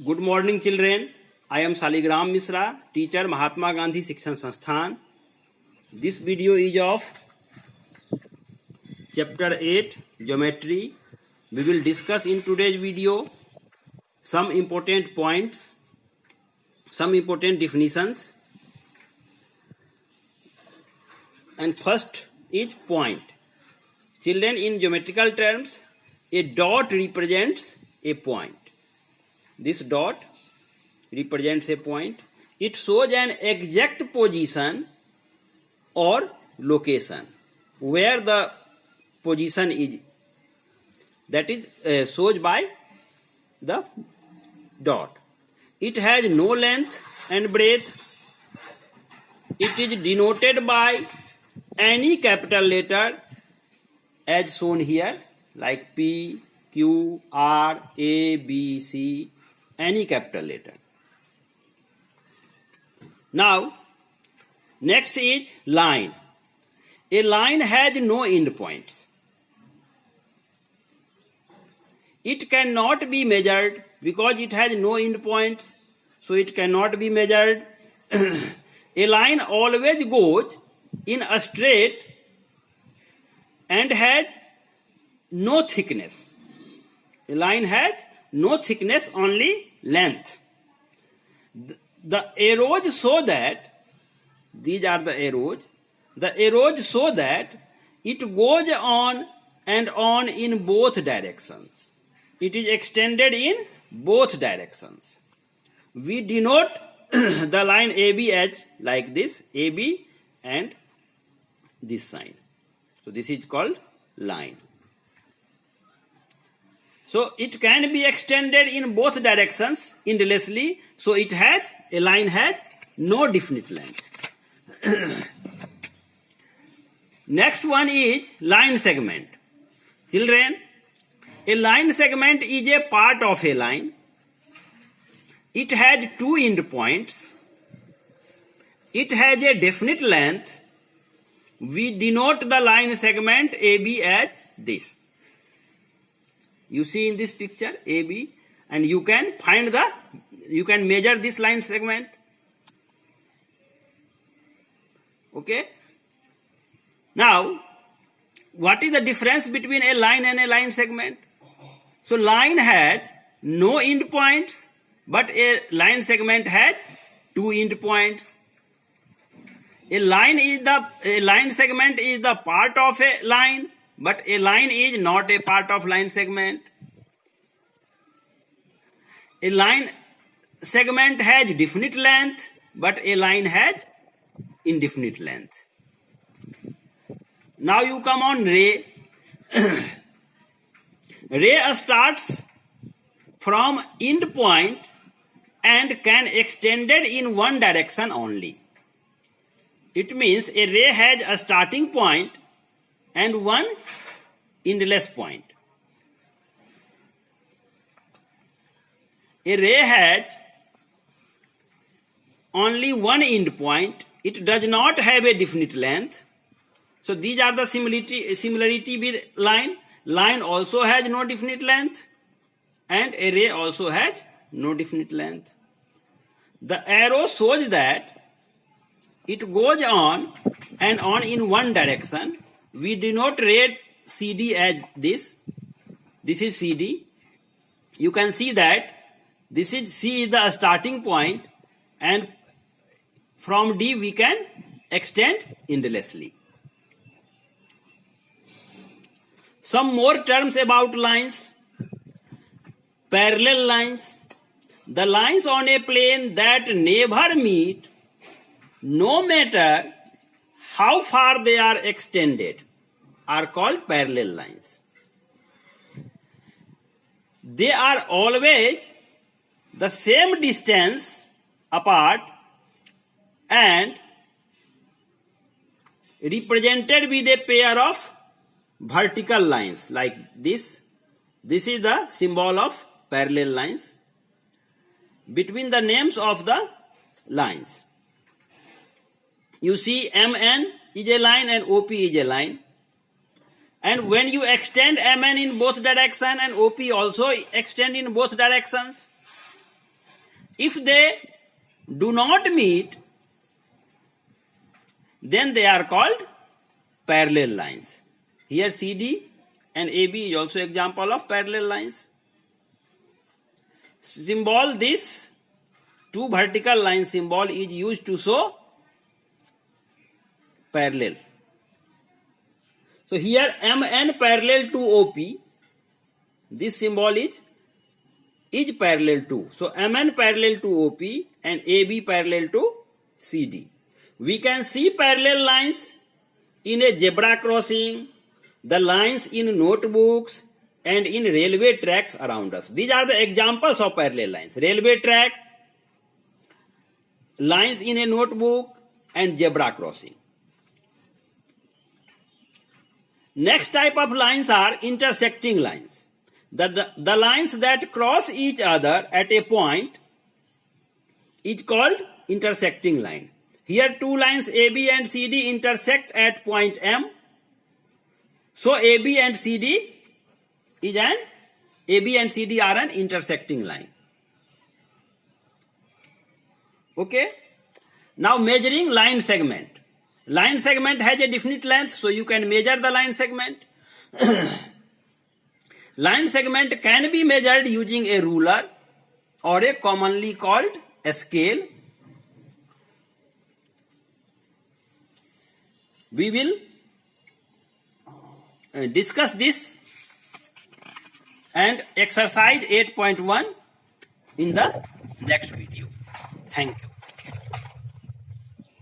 Good morning, children. I am Saligram Misra, teacher, Mahatma Gandhi Shikshan Sansthan. This video is of chapter 8, Geometry. We will discuss in today's video some important points, some important definitions. And first is point. Children, in geometrical terms, a dot represents a point. This dot represents a point. It shows an exact position or location where the position is. That is shown by the dot. It has no length and breadth. It is denoted by any capital letter as shown here, like P, Q, R, A, B, C, any capital letter. Now, next is line. A line has no end points. It cannot be measured because it has no end points, so it cannot be measured. A line always goes in a straight and has no thickness. A line has no thickness, only length. The arrows show that, these are the arrows show that it goes on and on in both directions. It is extended in both directions. We denote the line AB as like this, AB and this sign. So this is called line. So it can be extended in both directions endlessly. So a line has no definite length. Next one is line segment. Children, a line segment is a part of a line. It has two end points. It has a definite length. We denote the line segment AB as this. You see in this picture AB, and you can measure this line segment. Okay. Now, what is the difference between a line and a line segment? So line has no end points, but a line segment has two end points. A line segment is the part of a line, but a line is not a part of line segment. A line segment has definite length, but a line has indefinite length. Now you come on ray. Ray starts from end point and can extend it in one direction only. It means a ray has a starting point and one endless point. A ray has only one end point. It does not have a definite length. So these are the similarity with line. Line also has no definite length, and a ray also has no definite length. The arrow shows that it goes on and on in one direction. We denote ray CD as this. This is CD. You can see that this is C is the starting point, and from D we can extend endlessly. Some more terms about lines. Parallel lines. The lines on a plane that never meet, no matter how far they are extended, are called parallel lines. They are always the same distance apart and represented with a pair of vertical lines like this. This is the symbol of parallel lines between the names of the lines. You see MN is a line and OP is a line. And when you extend MN in both directions and OP also extend in both directions, If they do not meet, then they are called parallel lines. Here CD and AB is also example of parallel lines. Symbol, this two vertical line symbol is used to show parallel. So here MN parallel to OP, this symbol is parallel to. So MN parallel to OP and AB parallel to CD. We can see parallel lines in a zebra crossing, the lines in notebooks, and in railway tracks around us. These are the examples of parallel lines. Railway track, lines in a notebook, and zebra crossing. Next type of lines are intersecting lines. The lines that cross each other at a point is called intersecting line. Here two lines AB and CD intersect at point M. So AB and CD are an intersecting line. Okay. Now measuring line segment. Line segment has a definite length, so you can measure the line segment. Line segment can be measured using a ruler or a commonly called a scale. We will discuss this and exercise 8.1 in the next video. Thank you.